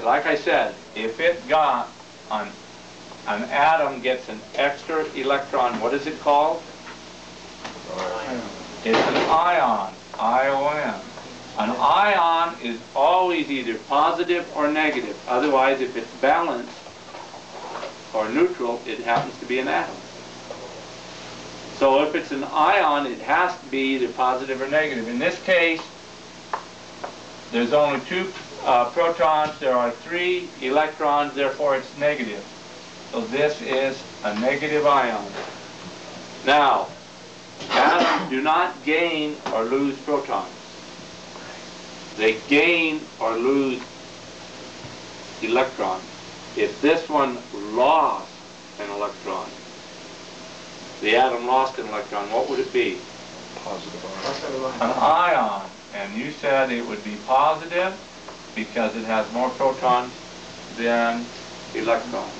but like I said, if it got an atom gets an extra electron, what is it called? It's an ion, I-O-N. An ion is always either positive or negative. Otherwise, if it's balanced or neutral, it happens to be an atom. So if it's an ion, it has to be either positive or negative. In this case, there's only 2 protons, there are 3 electrons, therefore it's negative. So this is a negative ion. Now, atoms do not gain or lose protons. They gain or lose electrons. If this one lost an electron, the atom lost an electron, what would it be? Positive ion. An ion. And you said it would be positive because it has more protons than electrons.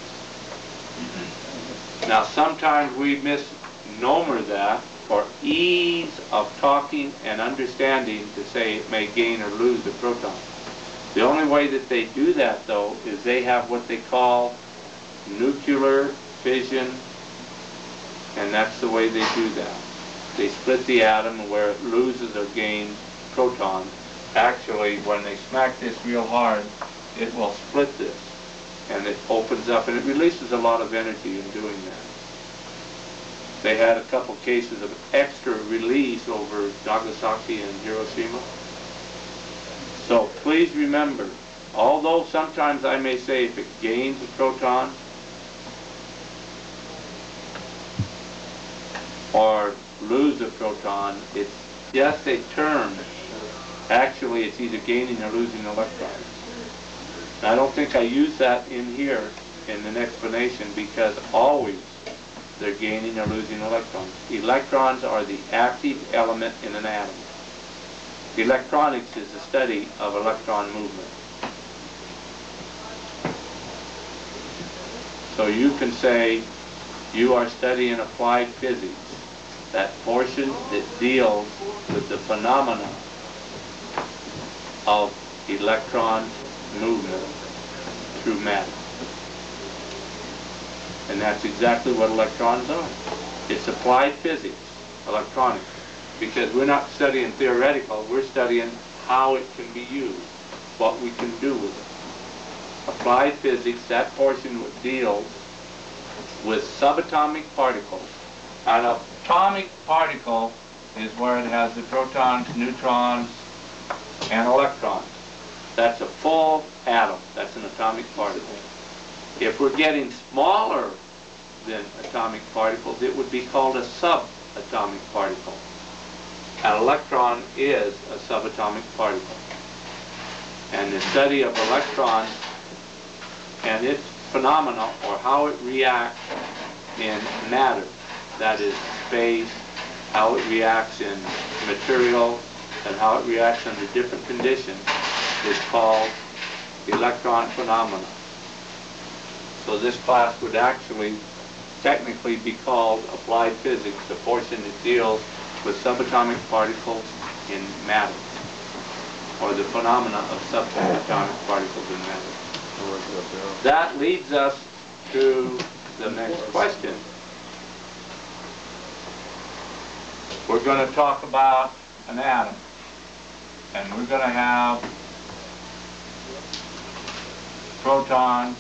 Now sometimes we misnomer that for ease of talking and understanding to say it may gain or lose a proton. The only way that they do that, though, is they have what they call nuclear fission, and that's the way they do that. They split the atom where it loses or gains protons. Actually, when they smack this real hard, it will split this, and it opens up, and it releases a lot of energy in doing that. They had a couple cases of extra release over Nagasaki and Hiroshima. So please remember, although sometimes I may say if it gains a proton or lose a proton, it's just a term. Actually, it's either gaining or losing electrons. And I don't think I use that in here in an explanation because always they're gaining or losing electrons. Electrons are the active element in an atom. Electronics is the study of electron movement. So you can say you are studying applied physics, that portion that deals with the phenomena of electron movement through matter. And that's exactly what electrons are. It's applied physics, electronics, because we're not studying theoretical, we're studying how it can be used, what we can do with it. Applied physics, that portion that deals with subatomic particles. An atomic particle is where it has the protons, neutrons, and electrons. That's a full atom. That's an atomic particle. If we're getting smaller than atomic particles, it would be called a subatomic particle. An electron is a subatomic particle. And the study of electrons and its phenomena, or how it reacts in matter, that is space, how it reacts in material, and how it reacts under different conditions, is called electron phenomena. So this class would actually technically be called applied physics, the portion that deals with subatomic particles in matter, or the phenomena of subatomic particles in matter. That leads us to the next question. We're going to talk about an atom, and we're going to have protons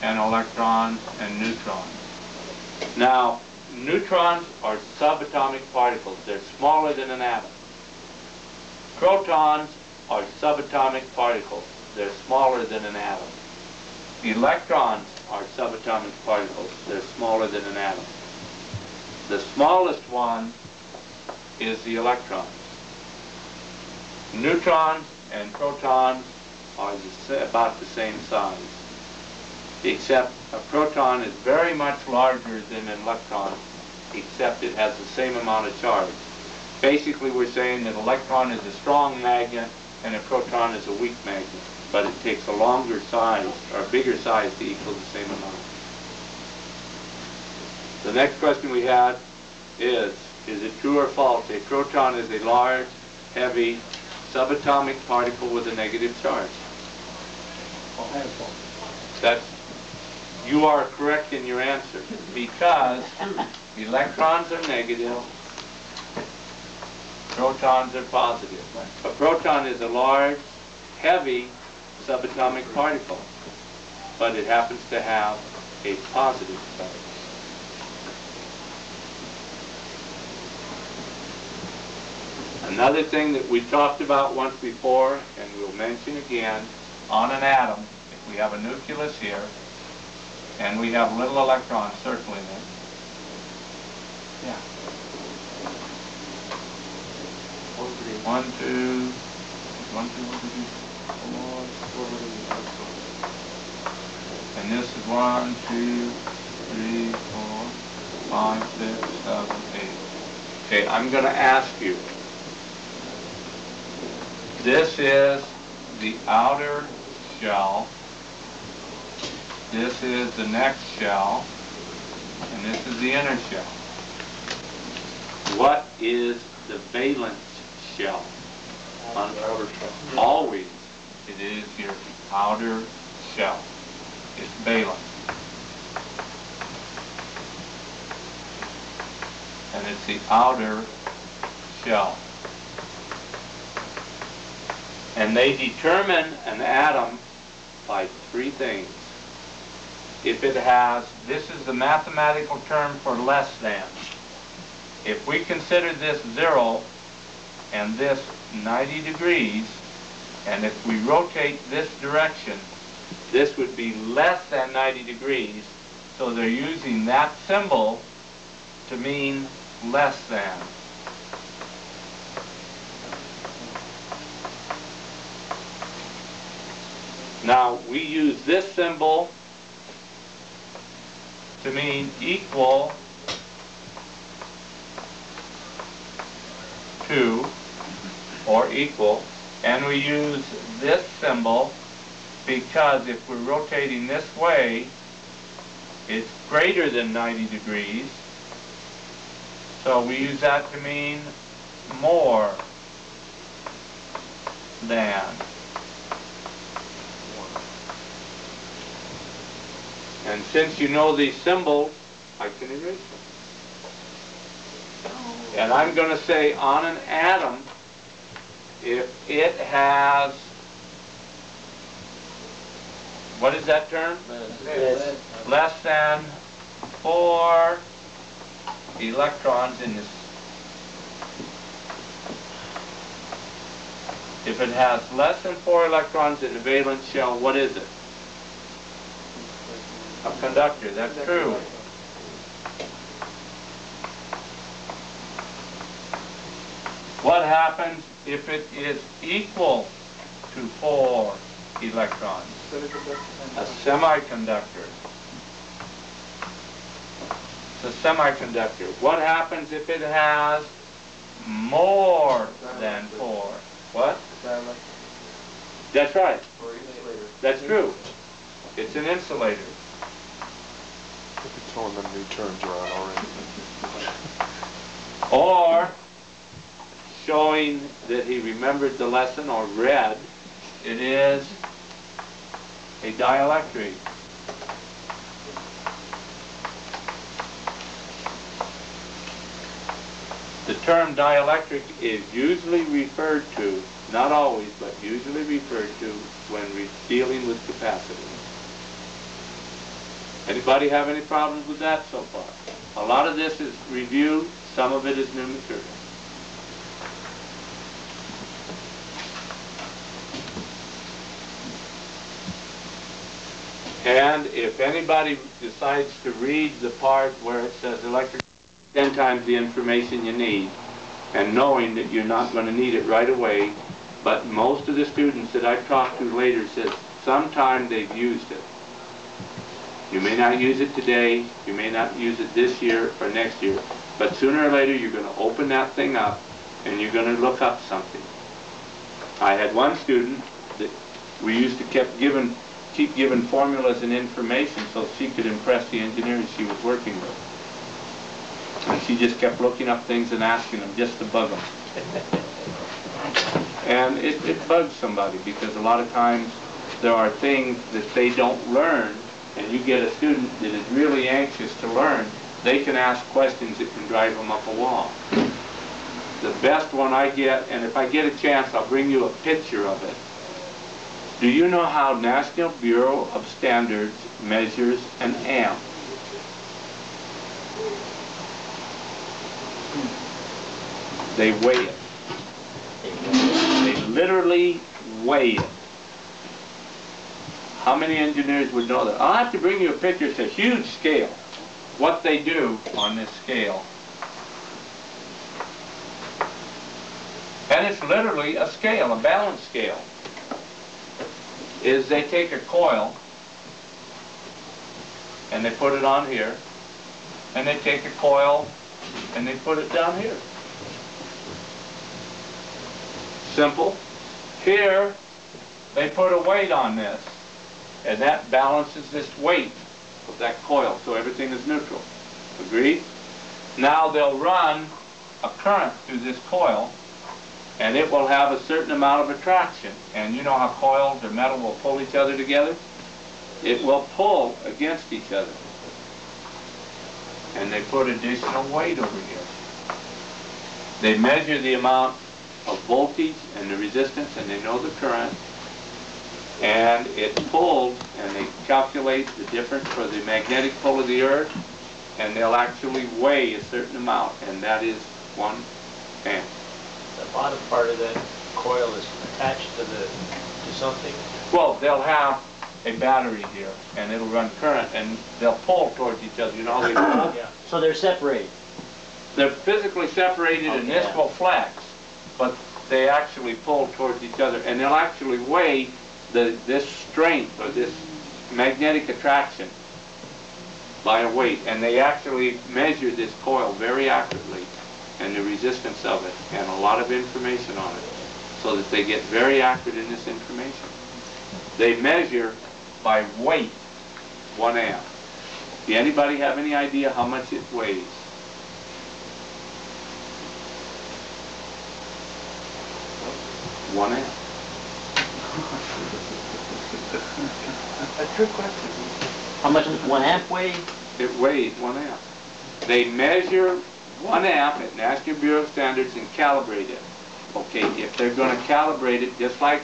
and electrons and neutrons. Now, neutrons are subatomic particles. They're smaller than an atom. Protons are subatomic particles. They're smaller than an atom. Electrons are subatomic particles. They're smaller than an atom. The smallest one is the electron. Neutrons and protons are about the same size, except a proton is very much larger than an electron, except it has the same amount of charge. Basically, we're saying that an electron is a strong magnet and a proton is a weak magnet, but it takes a longer size or a bigger size to equal the same amount. The next question we had is it true or false? A proton is a large, heavy, subatomic particle with a negative charge. That's, you are correct in your answer, because electrons are negative, protons are positive. A proton is a large, heavy subatomic particle, but it happens to have a positive charge. Another thing that we talked about once before, and we'll mention again, on an atom, if we have a nucleus here, and we have little electrons circling it. Yeah. 1, 2, 1, 2, 4. And this is 1, 2, 3, 4, 5, 6, 7, 8. Okay, I'm going to ask you. This is the outer shell. This is the next shell. And this is the inner shell. What is the valence shell? Outer shell. Always it is your outer shell. It's valence. And it's the outer shell. And they determine an atom by 3 things. If it has, this is the mathematical term for less than. If we consider this 0 and this 90 degrees, and if we rotate this direction, this would be less than 90 degrees, so they're using that symbol to mean less than. Now, we use this symbol to mean equal to, or equal, and we use this symbol because if we're rotating this way, it's greater than 90 degrees, so we use that to mean more than. And since you know these symbols, I can erase them. And I'm going to say on an atom, if it has, what is that term? Less than 4 electrons in this. If it has less than 4 electrons in the valence shell, what is it? A conductor, that's true. What happens if it is equal to 4 electrons? A semiconductor. It's a semiconductor. What happens if it has more than 4? What? That's right. That's true. It's an insulator. You're throwing them new terms around already. Or showing that he remembered the lesson or read, it is a dielectric. The term dielectric is usually referred to, not always, but usually referred to when we're dealing with capacitance. Anybody have any problems with that so far? A lot of this is review, some of it is new material. And if anybody decides to read the part where it says electric, 10 times the information you need, and knowing that you're not going to need it right away, but most of the students that I've talked to later says sometime they've used it. You may not use it today, you may not use it this year or next year, but sooner or later you're going to open that thing up and you're going to look up something. I had one student that we used to keep giving formulas and information so she could impress the engineers she was working with. And she just kept looking up things and asking them just to bug them. And it bugs somebody because a lot of times there are things that they don't learn, and you get a student that is really anxious to learn, they can ask questions that can drive them up a wall. The best one I get, and if I get a chance, I'll bring you a picture of it. Do you know how National Bureau of Standards measures an amp? They weigh it. They literally weigh it. How many engineers would know that? I'll have to bring you a picture. It's a huge scale. What they do on this scale. And it's literally a scale, a balance scale. Is they take a coil and they put it on here, and they take a coil and they put it down here. Simple. Here they put a weight on this, and that balances this weight of that coil, so everything is neutral. Agreed? Now they'll run a current through this coil, and it will have a certain amount of attraction. And you know how coils or metal will pull each other together? It will pull against each other. And they put additional weight over here. They measure the amount of voltage and the resistance, and they know the current. And it pulls, and they calculate the difference for the magnetic pull of the earth, and they'll actually weigh a certain amount, and that is 1 amp. The bottom part of that coil is attached to something? Well, they'll have a battery here, and it'll run current, and they'll pull towards each other. You know how they pull? Yeah. So they're separated? They're physically separated, and this will flex, but they actually pull towards each other, and they'll actually weigh this strength, or this magnetic attraction, by a weight, and they actually measure this coil very accurately, and the resistance of it, and a lot of information on it, so that they get very accurate in this information. They measure by weight 1 amp. Do anybody have any idea how much it weighs? One amp. A trick question. How much does 1 amp weigh? It weighs 1 amp. They measure 1 amp at National Bureau of Standards and calibrate it. Okay, if they're going to calibrate it, just like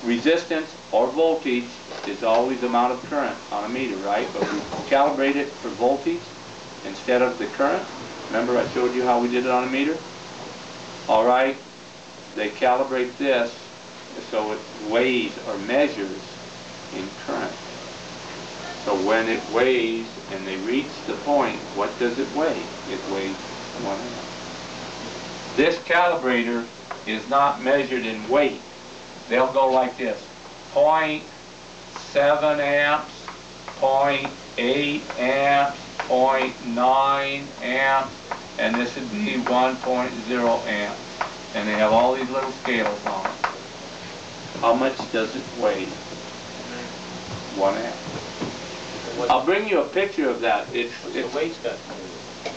resistance or voltage is always the amount of current on a meter, right? But we calibrate it for voltage instead of the current. Remember I showed you how we did it on a meter? All right, they calibrate this so it weighs or measures in current. So when it weighs and they reach the point, what does it weigh? It weighs 1 amp. This calibrator is not measured in weight. They'll go like this: 0.7 amps, 0.8 amps, 0.9 amps, and this would be 1.0 amps. And they have all these little scales on it. How much does it weigh? 1 amp. I'll bring you a picture of that. The weight's got to do.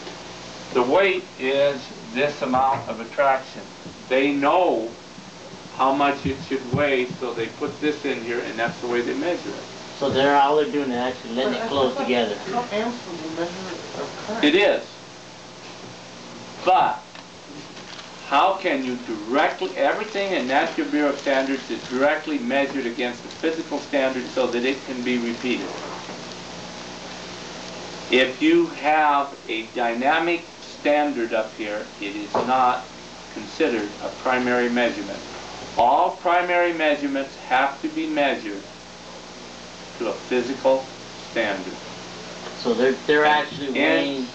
The weight is this amount of attraction. They know how much it should weigh, so they put this in here, and that's the way they measure it. So all they're doing is actually letting it close together. How amps would you measure of current? It is. But how can you directly, everything in National Bureau of Standards is directly measured against the physical standard so that it can be repeated. If you have a dynamic standard up here, it is not considered a primary measurement. All primary measurements have to be measured to a physical standard. So they're actually weighing.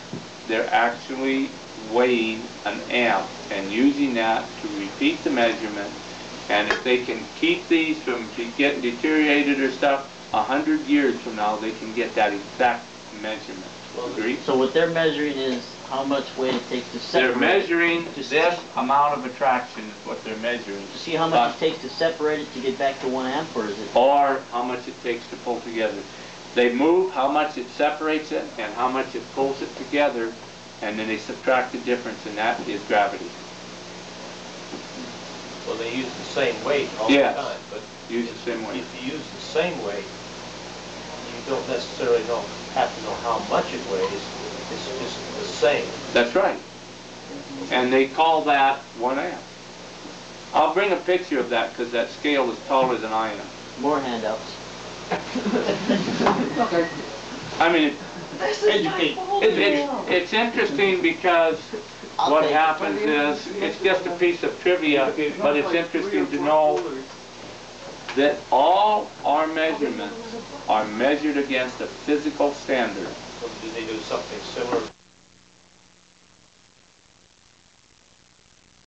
They're actually weighing an amp and using that to repeat the measurement. And if they can keep these from getting deteriorated or stuff, 100 years from now they can get that exact measurement. Agreed? So what they're measuring is how much weight it takes to separate. They're measuring this amount of attraction is what they're measuring. To see how much it takes to separate it to get back to 1 amp, or is it? Or how much it takes to pull together. They move how much it separates it and how much it pulls it together, and then they subtract the difference, and that is gravity. Well, they use the same weight all the Yes. time, but Use the same weight. if you use the same weight, you don't necessarily have to know how much it weighs. It's just the same. That's right. And they call that 1 amp. I'll bring a picture of that because that scale is taller than I am. More handouts. Okay. I mean, Educate. it's interesting because I'll what take it. happens is, it's just a piece of trivia, but it's interesting to know that all our measurements are measured against a physical standard. So do they do something similar